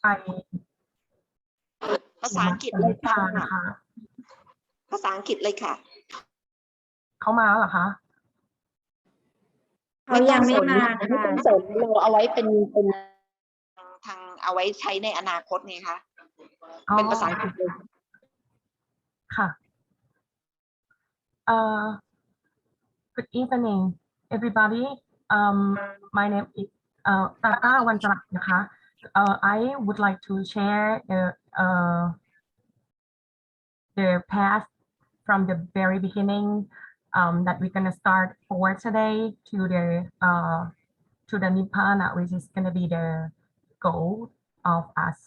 ไป ภาษาอังกฤษเลยค่ะ นะคะ ภาษาอังกฤษเลยค่ะ เขามาแล้วเหรอคะ เขายังไม่มา ไม่ ค่ะ ต้องสนเราเอาไว้เป็นทางเอาไว้ใช้ในอนาคตไงคะเป็นภาษาอังกฤษเลย ค่ะ Good evening everybody my name is Tata Wanjalat นะคะ I would like to share the past from the very beginning that we're gonna start for today to the Nibbana, which is gonna be the goal of us.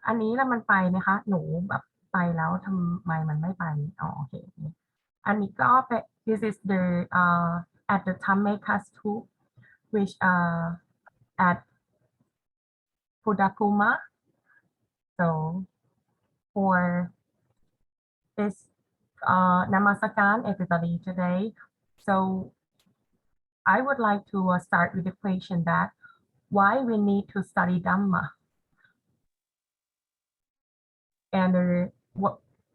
อันนี้แล้วมันไปไหมคะ หนูแบบไปแล้วทำไมมันไม่ไป อ๋อโอเค อันนี้ก็เป็น this is the at the Tammekas tube which at Pudakuma. So for this Namaskaran everybody today. So I would like to start with the question that why we need to study Dhamma. And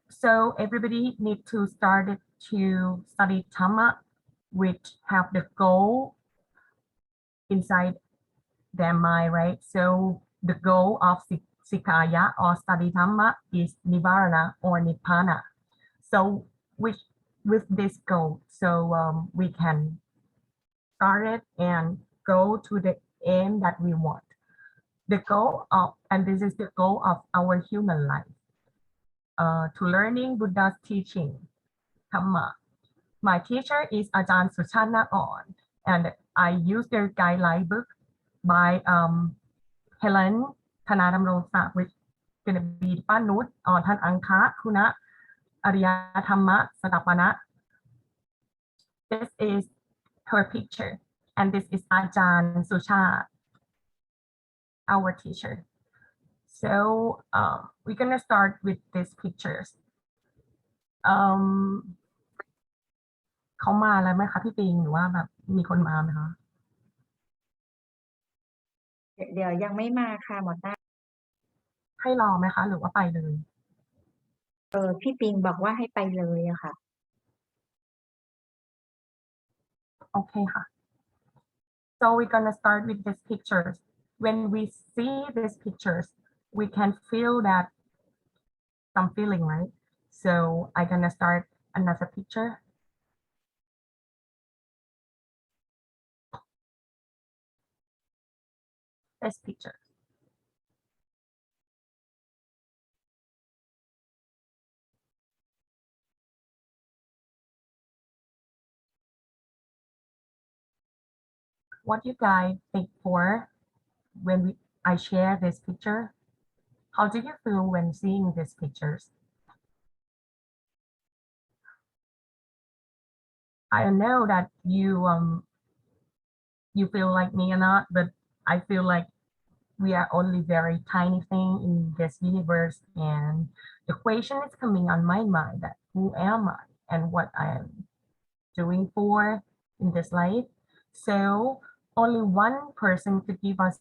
so everybody need to start to study Dhamma, which have the goal inside their mind, right? So the goal of Sikkha or study Dhamma is Nibbana or Nibbana. So with this goal, so we can start it and go to the aim that we want. The goal of, and this is the goal of our human life. To learning Buddha's teaching, Dhamma. My teacher is Ajahn Suchana On, and I use their guideline book by Helen Thanadamrosa, which is going to be Panut on Tan Angka Kuna Arya Dhamma Satapana. This is her picture, and this is Ajahn Suchana, our teacher. So we're gonna start with these pictures. เขามาแล้วไหมคะพี่ปิงหรือว่าแบบมีคนมาไหมคะ เดี๋ยวยังไม่มาค่ะหมอต้า ให้รอไหมคะหรือว่าไปเลย พี่ปิงบอกว่าให้ไปเลยอะค่ะ โอเคค่ะ so we're gonna start with these pictures. When we see these pictures we can feel that some feeling, right? So I'm gonna start another picture. This picture. What you guys think for when I share this picture? How do you feel when seeing these pictures? I know that you feel like me or not, but I feel like we are only very tiny thing in this universe, and the question is coming on my mind that who am I and what I am doing for in this life. So only one person could give us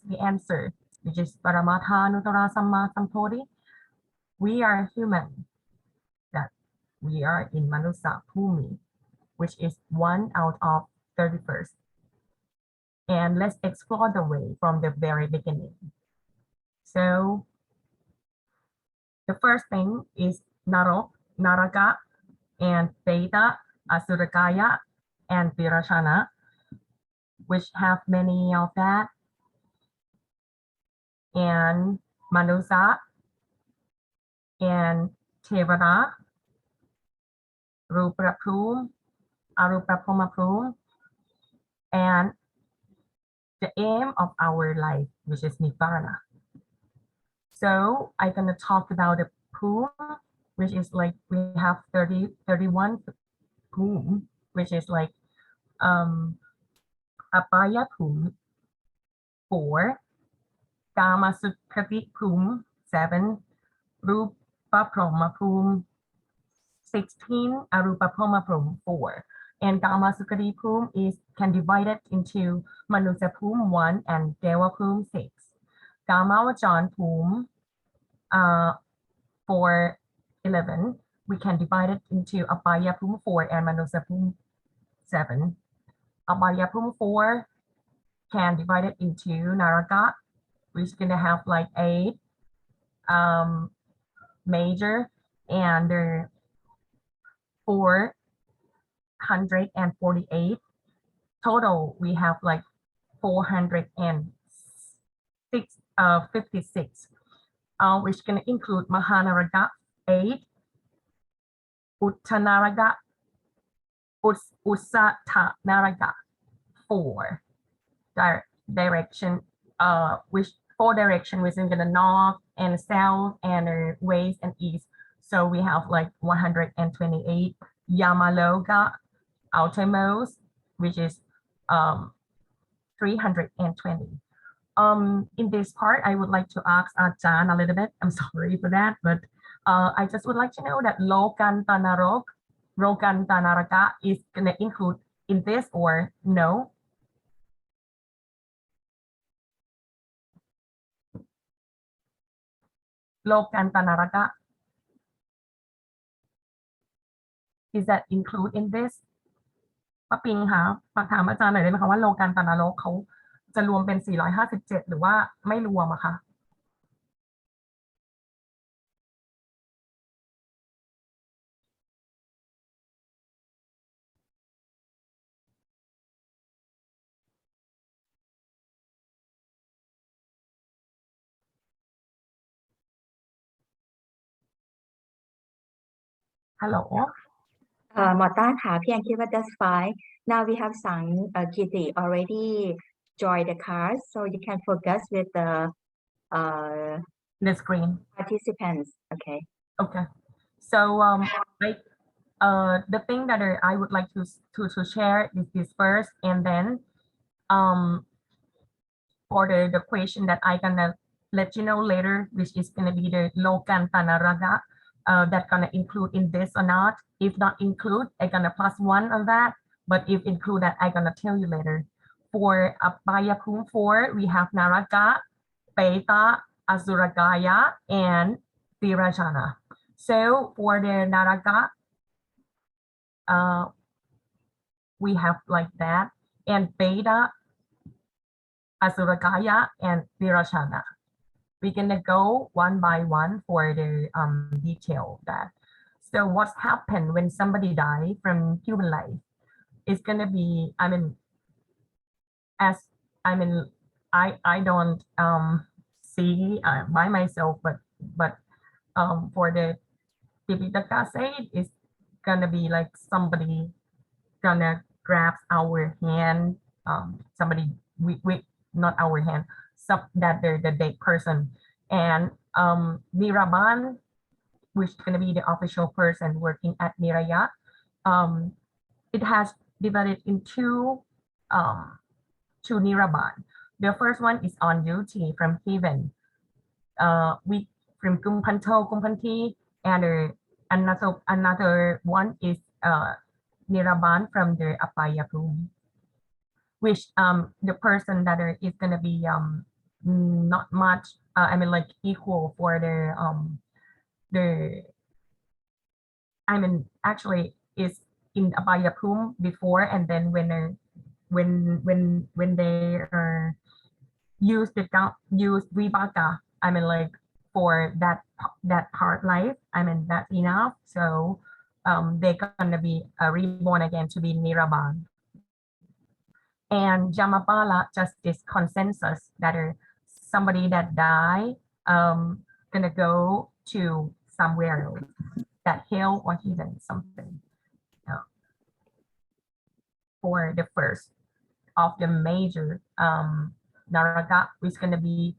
the answer, which is Paramatha Anuttara Samma Sambuddhi. We are human, that we are in Manusa Bhumi, which is 1 out of 31st. And let's explore the way from the very beginning. So the first thing is Naraka, and Data, Asurakaya, and Virashana, which have many of that. And Manusa, and Tevada, Ruprapum, Arupapumapum, and the aim of our life, which is Nibbana. So I'm gonna talk about the Pum, which is like we have 31 Pum, which is like Apaya Pum 4, Kamasukati Pum 7, Rupa Proma Pum 16, Arupa Proma Pum 4. And Kama Sukati Pum is can divide it into Manusa Pum 1 and Dewa Pum 6. Kama Vajan Pum for 11, we can divide it into Abaya Pum 4 and Manusa Pum 7. Abaya Pum 4 can divide it into Naraka, which is gonna have like 8 major and 448. Total, we have like 456, which can include Mahanaraga 8, Uttanaraga, Usatanaraga 4 direction, which 4 direction within the north and south and west and east. So we have like 128. Yamaloga outermost, which is 320. In this part, I would like to ask Ajahn a little bit. I'm sorry for that, but I just would like to know that Rogantanaraka is going to include in this or no? Lokantanaraka, is that include in this ป้าปิงคะฝากถามอาจารย์หน่อยได้ไหมคะว่าโลกันตนรกเขาจะรวมเป็น457หรือว่าไม่รวมอะคะฮัลโหล หมอต้าค่ะพี่แอนคิดว่า that's fine. Now we have Sang Kirti already joined the class, so you can focus with the the screen participants. Okay. Okay. So the thing that I would like to share is this first, and then for the question that I gonna let you know later, which is gonna be the Lokantanaraga, that gonna include in this or not. If not include, I gonna +1 on that. But if include that, I gonna tell you later. For Abayakum 4, we have Naraka, Peta, Asuragaya, and Tirajana. So for the Naraka, we have like that, and Beta, Asuragaya, and Tirajana. We're gonna go one by one for the detail that. So what's happened when somebody died from human life? It's gonna be, I mean, I don't see by myself, but for the Tipitaka said, it's gonna be like somebody gonna grab our hand, somebody we not our hand, that they're the dead person, and Niraban, which is going to be the official person working at Niraya. It has divided into two Niraban. The first one is on duty from heaven, we from Kumpanti, and another one is Niraban from the Apaya room, which the person that is gonna be not much I mean like equal for the I mean actually is in Abaya Pum before, and then when they use Vibaka, I mean like for that part life, I mean that's enough. So they're gonna be reborn again to be Niraban. And Jamapala just this consensus that somebody that died gonna go to somewhere else, that hell or heaven, something. For the first of the major Naraga is gonna be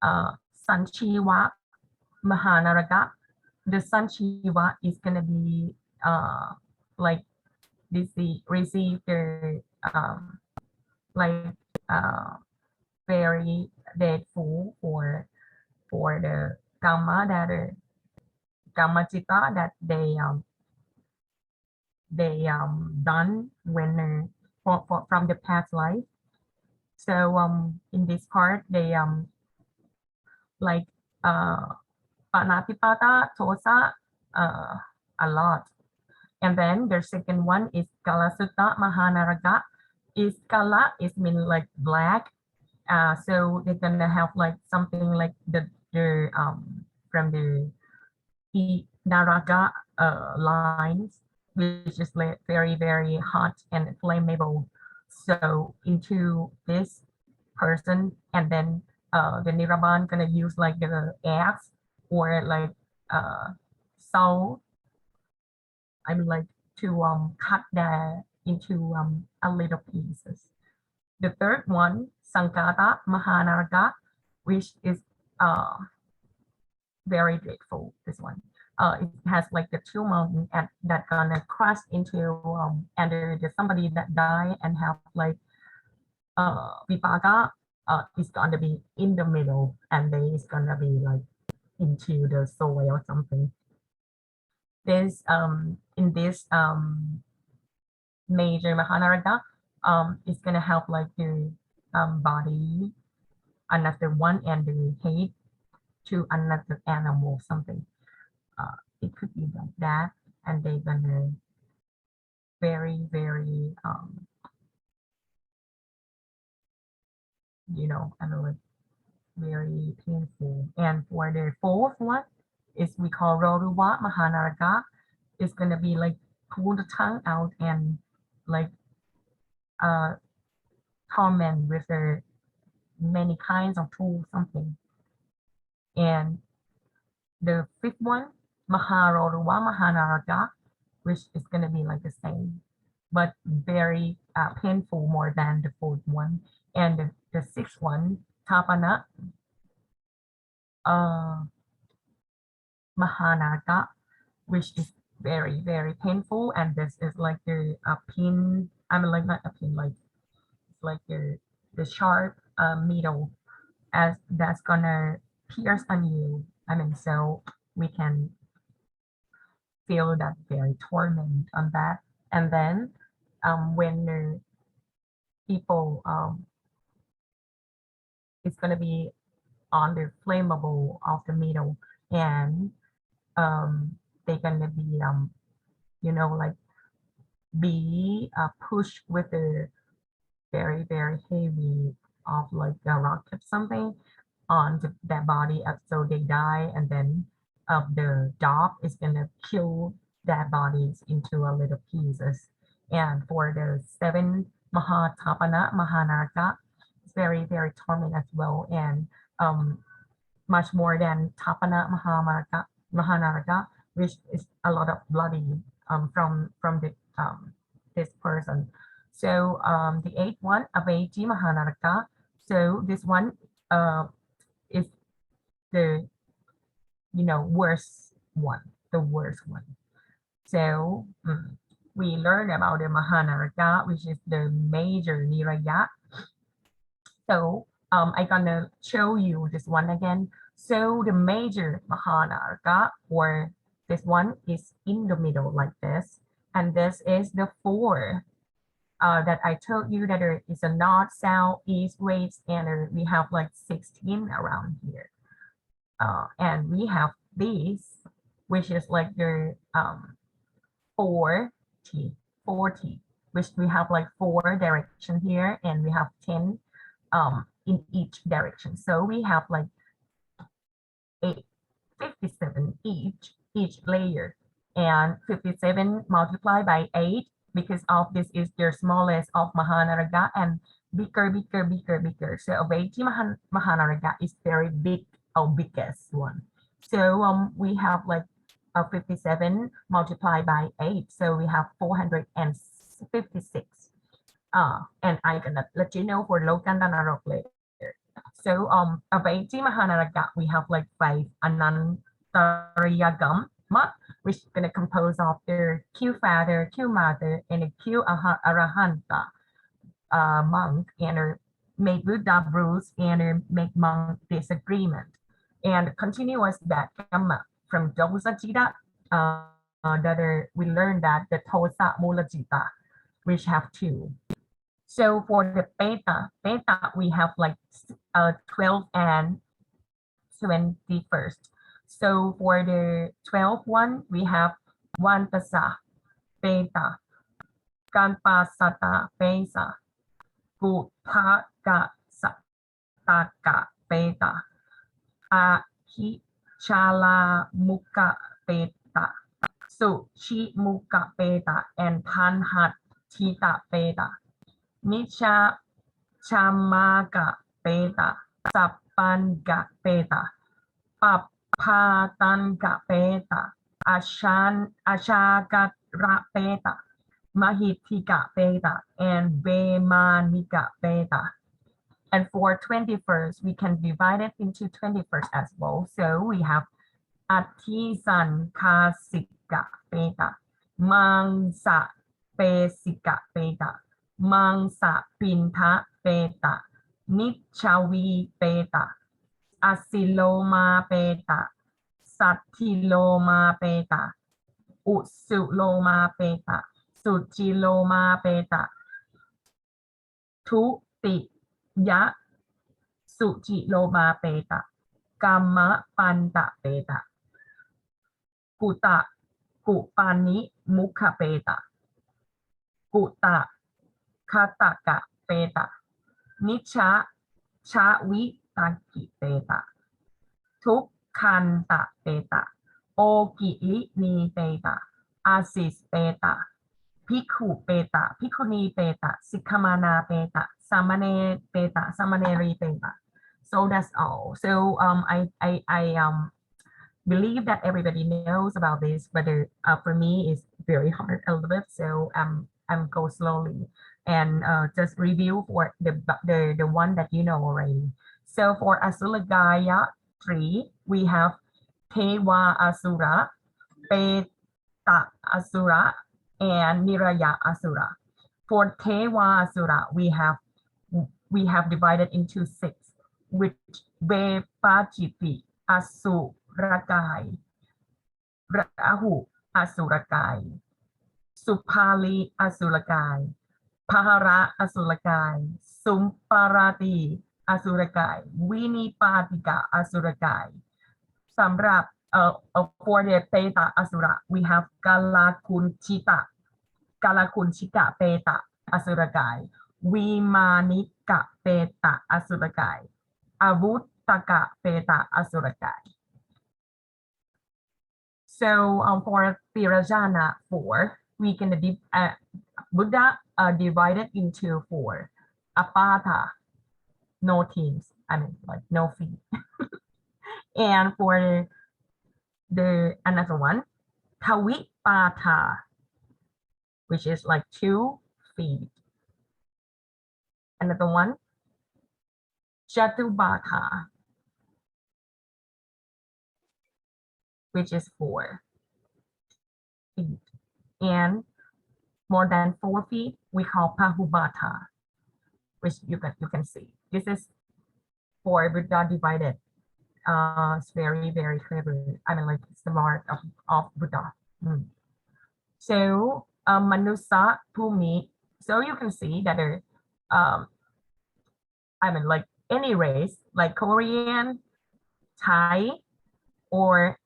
Sanchiva Mahanaraga. The Sanchiva is gonna be like this receive the like very grateful for the karma that karma chitta that they done when from the past life. So in this part they like Panatipata, Tosa, a lot. And then the second one is Kalasutta Mahanaraga. Is Kala is mean like black. So they're gonna have like something like the from the Naraga lines, which is like very hot and flammable. So into this person, and then the Niraban gonna use like the axe or like uh, saw. I mean like to cut that into a little pieces. The third one, Sankata Mahanarga, which is uh, very dreadful. This one, it has like the two mountain and that gonna crash into and there's somebody that die and have like Vipaka. Is gonna be in the middle and then it's gonna be like into the soil or something. This in this major Mahanaraga is gonna help like the body another one and the head to another animal something. It could be like that, and they're gonna very I know like very painful. And for the fourth one is we call Roruwa Mahanaraga. It's gonna be like pull the tongue out and like uh torment with the many kinds of tools something. And the fifth one, Maharoruwa Mahanaraga, which is gonna be like the same, but very painful more than the fourth one. And the sixth one, Tapana Mahanaga, which is very painful. And this is like the pin. I mean, like not a pin, like it's like the sharp needle as that's gonna pierce on you. I mean, so we can feel that very torment on that. And then when the people it's gonna be on the flammable of the middle, and they're gonna be like be pushed with the very heavy of like a rocket something on their body so they die, and then the dog is gonna kill their bodies into a little pieces. And for the seven Mahatapana Mahanaraka, it's very torment as well, and um, much more than Tapana Mahanaraka, which is a lot of bloody from the this person. So the eighth one, Aveji Mahanaraka. So this one is the worst one, the worst one. So we learn about the Mahanaraka, which is the major Niraya. So I'm gonna show you this one again. So the major Mahanaraka, or this one is in the middle like this, and this is the four that I told you that there is a north, south, east, west, and we have like 16 around here. And we have this, which is like the 40, 40, which we have like 4 direction here, and we have 10 in each direction. So we have like 57 each layer, and 57 multiplied by 8 because of this is the smallest of Mahanaraga, and bigger. So Aveji Mahanaraga is very big, or biggest one. So we have like 57 multiplied by 8, so we have 456. And I'm gonna let you know for Lokandanarok later. So Aveji Mahanaraga, we have like 5 Anantariyagam, which is gonna compose of the Q father, Q mother, and a Q arahanta monk, and make Buddha bruise and make monk disagreement. And continuous Dhamma from Dosa Jida we learned that the Tosa Mulajita, which have two. So for the beta, we have like 12 and 21st. So for the 12th one, we have one tasa, beta, kanpasata, beta, gutaka, sataka, beta, aki, chala, muka, beta, so chi, muka, beta, and tanhat, tita, beta, nicha, chamaga, beta, sapanga, beta, papatanga, beta, ashaga, beta, mahitika, beta, and vemanika, beta. And for 21st, we can divide it into 21st as well. So we have Atisan Kasika Beta, Mangsa Pesika Beta, Mangsa Pinta Beta, Nichawi Beta, Asiloma Beta, Satiloma Beta, Usuloma Beta, Suchiloma Beta, Tuti Ya, Suchiloma Beta, Gamma Panta Beta, Kuta, Kupani Mukha Beta, Kuta, Kataka Beta, Nicha, Chawi Taki Beta, Tuk Kanta Beta, Ogili Ni Beta, Asis Beta, Piku Beta, Pikuni Beta, Sikamana Beta, Samane Beta, Samaneri Beta. So that's all. So I believe that everybody knows about this, but for me it's very hard a little bit. So I'm go slowly and just review for the one that you know already. So for Asulagaya 3, we have Tewa Asura, Peta Asura, and Niraya Asura. For Tewa Asura, we have divided into 6, which Vepachiti Asurakai, Rahu Asurakai, Supali Asurakai, Pahara Asurakai, Sumparati Asurakai, Winipatika Asurakai. สำหรับfor the Peta Asura, we have Kalakunchita Peta Asurakai, Vimanika Peta Asurakai, Avutaka Peta Asurakai. So for Pirajana 4, we can Buddha divided into 4. Apata, no teams, I mean like no feet. And for the another one, Kawipata, which is like 2 feet. Another one, Jatubata, which is 4 feet. And more than 4 feet, we call Pahubata, which you can see. This is for Buddha divided. It's very, very clever. I mean, like it's the mark of Buddha. So Manusa Pumi. So you can see that there, I mean, like any race, like Korean, Thai, or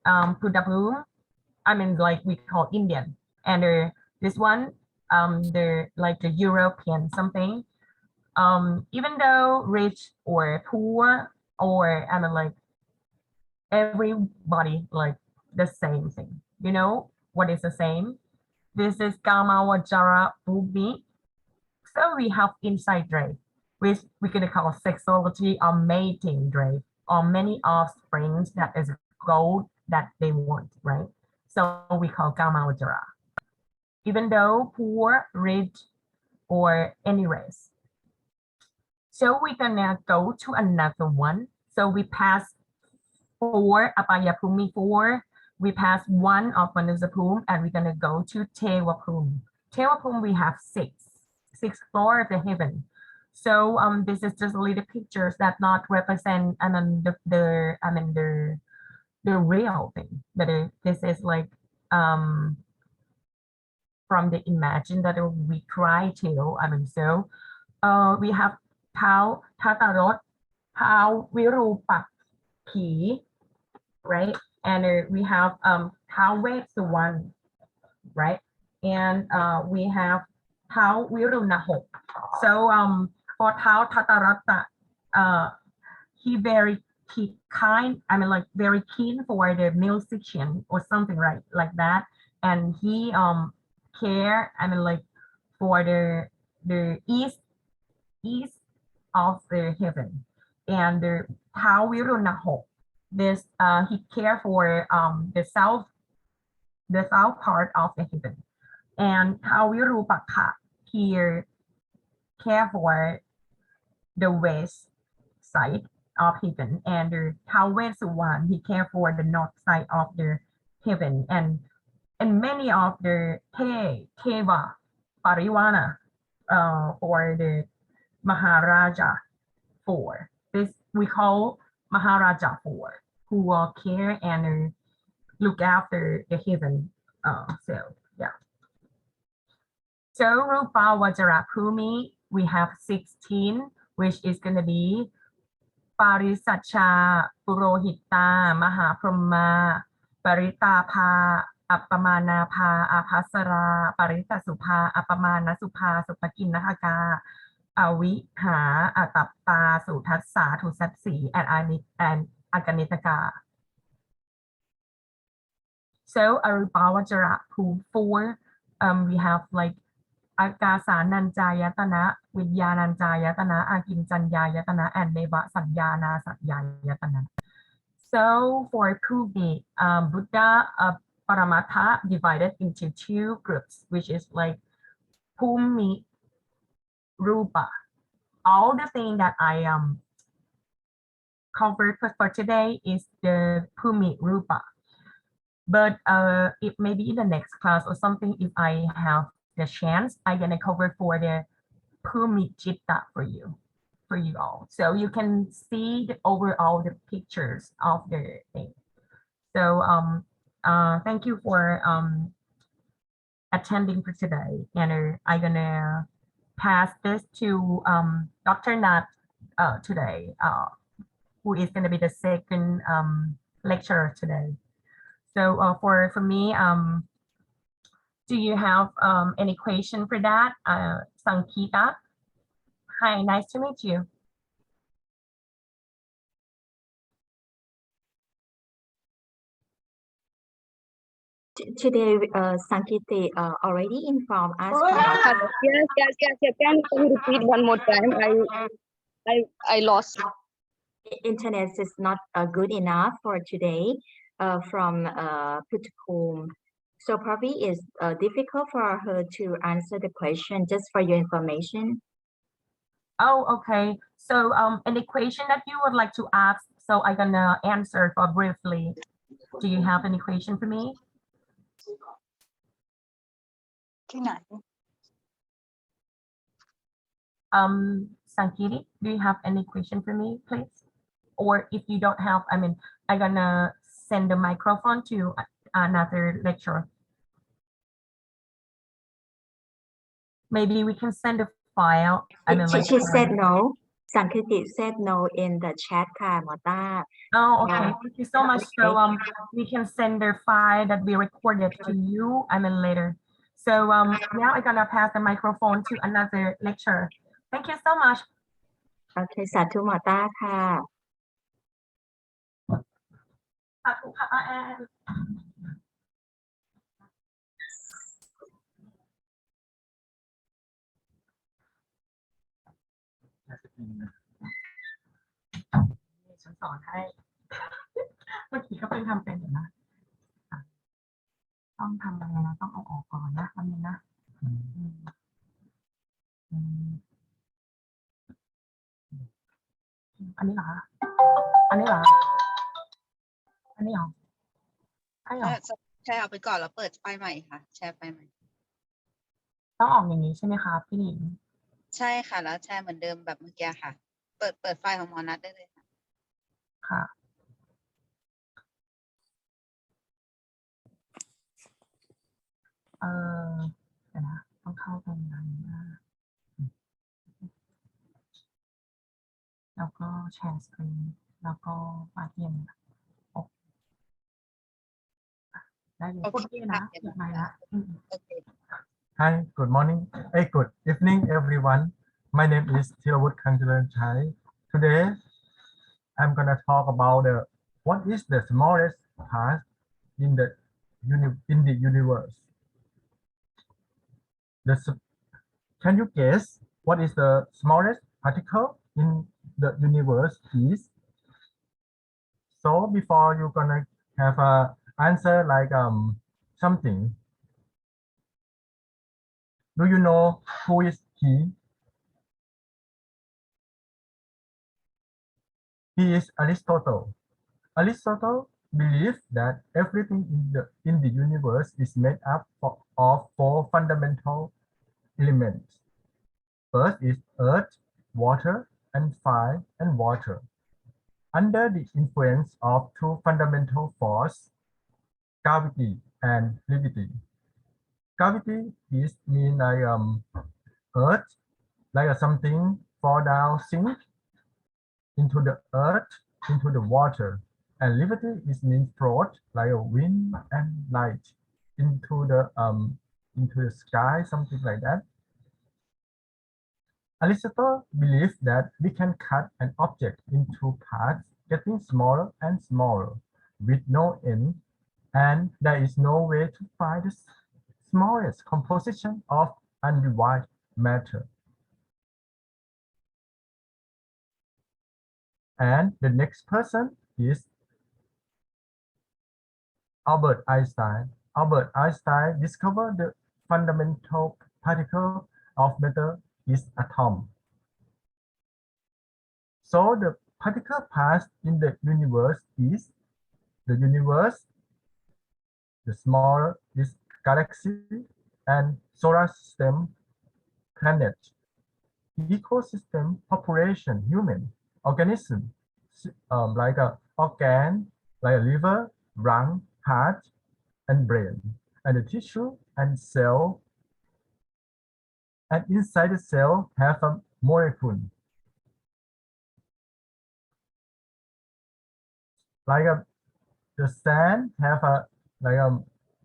Pudapum. I mean, like we call Indian, and this one, they're like the European something. Even though rich or poor, or I mean, like everybody like the same thing. You know what is the same? This is Kamawajara Bumi. So we have inside drive, which we're gonna call sexuality or mating drive, or many offsprings that is gold that they want, right? So we call Kamawajara. Even though poor, rich, or any race. So we're gonna go to another one. So we pass 4, Apayapumi 4. We pass 1 of Manusapum, and we're gonna go to Tewapum. Tewapum, we have 6 floors of the heaven. So this is just little pictures that not represent the real thing. But this is like from the imagine that we try to, so we have ท้าวทัตตรสท้าววิรูปักษ์ผี right? And we have ท้าวเวสสุวรรณ right? And we have ท้าววิรุณหก so for ท้าวทัตตรสhe very kind, like very keen for the musician or something like that, and he care, like for the east of the heaven, and the Tao Virunahok, this he care for the south part of the heaven, and Tao Virupakha here care for the west side of heaven, and the Tao Vesuwan he care for the north side of the heaven, and many of the Teva Parivana for the Maharaja 4. This we call Maharaja 4, who will care and look after the heaven. So yeah. So Rupa Vajrapumi, we have 16, which is going to be Parisacha Purohita Mahaprama Paritapa Appamanapha Apasara Paritasupa Appamanasupa Supakinahaka Aviha Atappa Sutatsa Tusatsi and Aganitaka. So Arupavajara 4, we have like Akasa Nanjayatana, Vidyananjayatana, Akinjanyayatana, and Neva Satyana Satyayatana. So for Pumi, Buddha Paramatha divided into 2 groups, which is like Pumi Rupa. All the thing that I covered for today is the Pumi Rupa. But it may be in the next class or something, if I have the chance, I'm gonna cover for the Pumi Chitta for you all, so you can see the overall the pictures of the thing. So thank you for attending for today, and I'm gonna pass this to Dr. Nat today, who is gonna be the second lecturer today. So for me, do you have any question for that? Sankita, hi, nice to meet you. Today, Sankiti already informed us. Yes. Can you repeat one more time? I lost. Internet is not good enough for today from Putukum. So probably it's difficult for her to answer the question, just for your information. Oh, okay. So any question that you would like to ask, so I'm gonna answer for briefly. Do you have any question for me? Sankiti, do you have any question for me, please? Or if you don't have, I'm gonna send the microphone to another lecturer. Maybe we can send a file. She said no. Sankiti said no in the chat, Mota. Oh, okay. Thank you so much. So we can send the file that we recorded to you later. So now I'm gonna pass the microphone to another lecturer. Thank you so much. Okay, Satu Mota ค่ะ ฉันสอนให้ เมื่อกี้ก็เพิ่งทำเป็นอยู่นะต้องทำอะไรนะต้องเอาออกก่อนนะทำนี้นะอันนี้เหรออันนี้เหรออันนี้เหรอใช่เหรอ แชร์ออกไปก่อนแล้วเปิดไฟล์ใหม่ค่ะแชร์ไฟล์ใหม่ ต้องออกอย่างนี้ใช่ไหมคะพี่หนิง ใช่ค่ะแล้วแชร์เหมือนเดิมแบบเมื่อกี้ค่ะเปิดไฟล์ของหมอนัทได้เลยค่ะ ค่ะ เดี๋ยวนะต้องเข้าตรงนั้นนะแล้วก็แชร์สกรีนแล้วก็ปาเทียนได้เลยพูดที่นะเก็บไว้ละ โอเค Hi, good morning. Hey, good evening, everyone. My name is Thirawut Kangcharan. Today, I'm gonna talk about what is the smallest part in the universe. Can you guess what is the smallest particle in the universe is? So before you're gonna have a answer like something. Do you know who is he? He is Aristotle. Aristotle believed that everything in the universe is made up of four fundamental elements. First is earth, water, and fire and water. Under the influence of two fundamental forces, gravity and gravity. Gravity is mean like earth, like something fall down, sink into the earth, into the water. And liberty is means float like a wind and light into the sky, something like that. Aristotle believed that we can cut an object into parts, getting smaller and smaller, with no end, and there is no way to find the smallest composition of undivided matter. And the next person is Albert Einstein. Albert Einstein discovered the fundamental particle of matter is atom. So the particle part in the universe is the universe, the smaller is galaxy and solar system, planet, ecosystem, population, human, organism, like a organ, like a liver, lung, heart, and brain, and the tissue and cell. And inside the cell have a molecule. Like the sand have a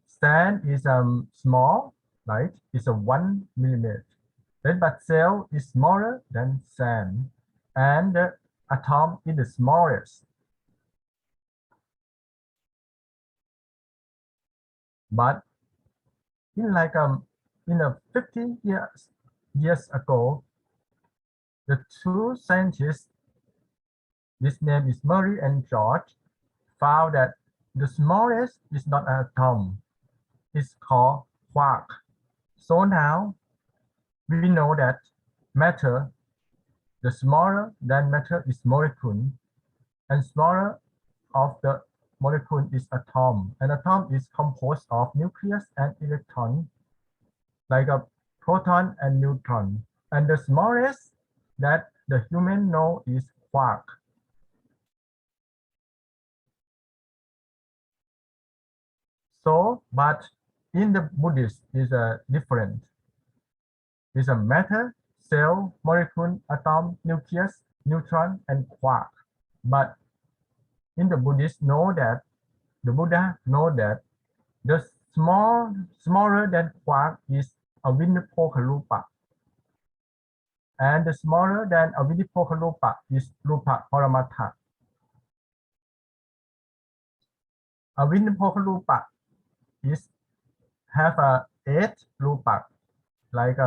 sand is small, right? It's a 1 millimeter. Then but cell is smaller than sand, and the atom is the smallest. But in a 50 years ago, the two scientists, this name is Murray and George, found that the smallest is not an atom. It's called quark. So now we know that matter, the smaller than matter is molecule, and smaller of the molecule is atom. An atom is composed of nucleus and electron, like a proton and neutron. And the smallest that the human know is quark. So, but in the Buddhist is a different. It's a matter, cell, molecule, atom, nucleus, neutron, and quark. But in the Buddhist know that the Buddha know that the smaller than quark is Avinnapokarupa. And the smaller than Avinnapokarupa is Rupa Paramata. Avinnapokarupa is have a 8 rupa, like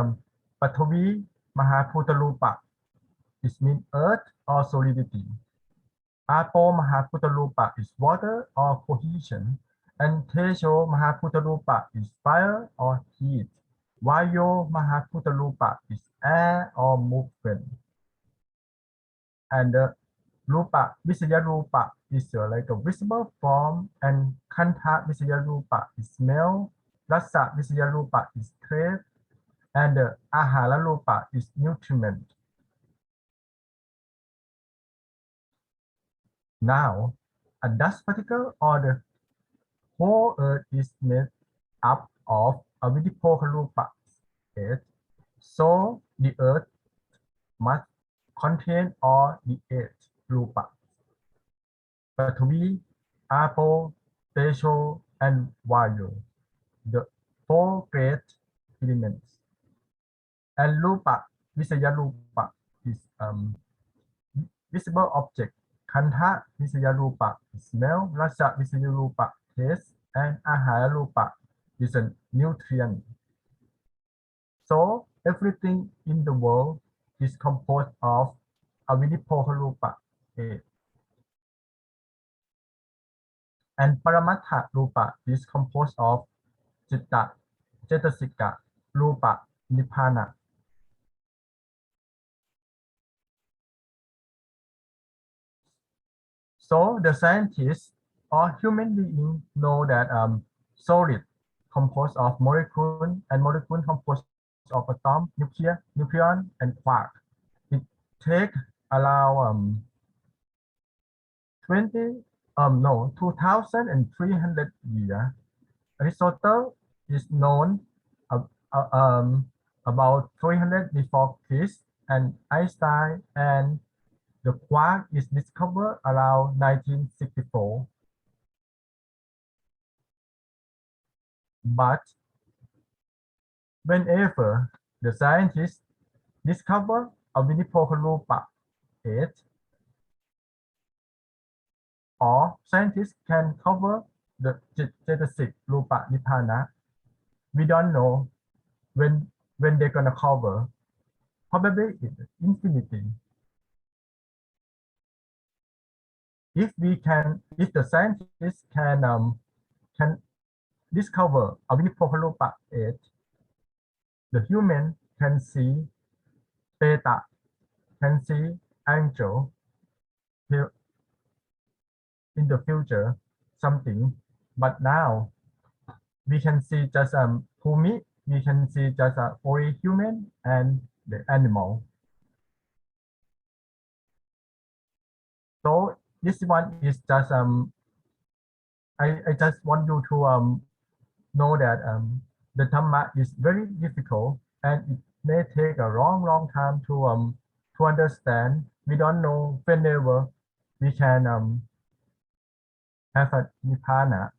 Pathavi Mahaputarupa. It means earth or solidity. Apo Mahaputarupa is water or cohesion, and Tejo Mahaputarupa is fire or heat. Vayo Mahaputarupa is air or movement. And the Rupa Visaya Rupa is like a visible form, and Kanta Visaya Rupa is smell. Rasa Visaya Rupa is taste, and the Ahara Rupa is nutriment. Now, a dust particle or the whole earth is made up of avidipokarupa 8. So the earth must contain all the 8 rupa. Prithvi, Apo, Tesho, and Vayu, the 4 great elements. And rupa, Visaya rupa, is visible object. Kantha Visaya rupa, smell. Rasa Visaya rupa, taste. And Ahara rupa is a nutrient. So everything in the world is composed of avidipokarupa 8. And Paramattha Rupa is composed of Citta, Cetasika, Rupa, Nibbana. So the scientists or human beings know that solid composed of molecule and molecule composed of atom, nucleon, and quark. It takes around 2,300 years. Aristotle is known about 300 before Christ, and Einstein and the quark is discovered around 1964. But whenever the scientists discover avidipokarupa 8, or scientists can cover the Cetasik Rupa Nibbana, we don't know when they're gonna cover. Probably it's infinity. If the scientists can discover avidipokarupa 8, the human can see beta, can see angel in the future something, but now we can see just Bhumi, we can see just only human and the animal. So this one is just I just want you to know that the Dhamma is very difficult and it may take a long time to understand. We don't know whenever we can have a Nibbana,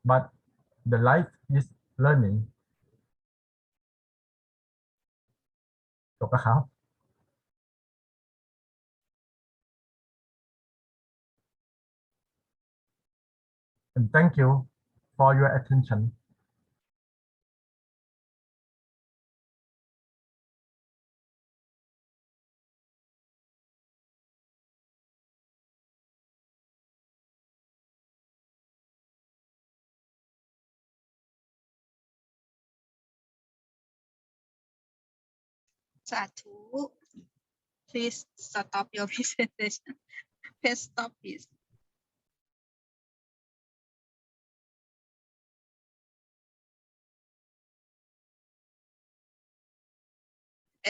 but the life is learning. จบแล้วครับ And thank you for your attention. Sadhu, please stop your presentation. Please stop this.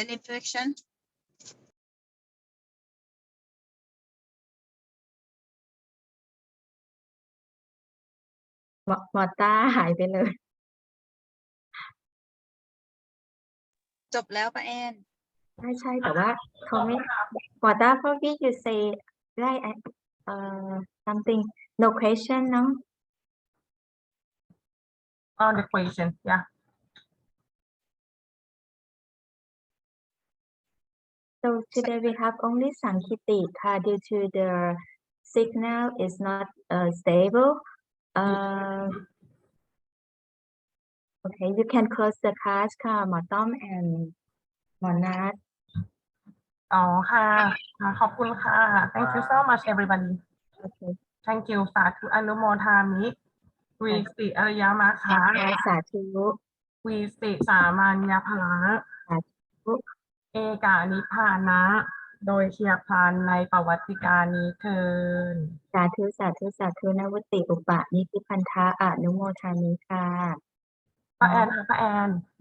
Any question? หมอต้าหายไปเลย จบแล้วป้าแอน ใช่แต่ว่าเขาไม่หมอต้า probably you say right something no question no On the question, yeah. So today we have only Sankhitika due to the signal is not stable. Okay, you can close the class ค่ะหมอต้อม and หมอนัท อ๋อค่ะขอบคุณค่ะ Thank you so much everybody. Okay. Thank you สาธุอนุโมทามิวีสิอริยมรรค สาธุ วีสิสามัญญพละ สาธุ เอกานิพพานะ โดยเฉียบพลันในประวัติการนี้เทิน สาธุสาธุสาธุนวุติอุปะนิพิพันธะอนุโมทามิค่ะ ป้าแอน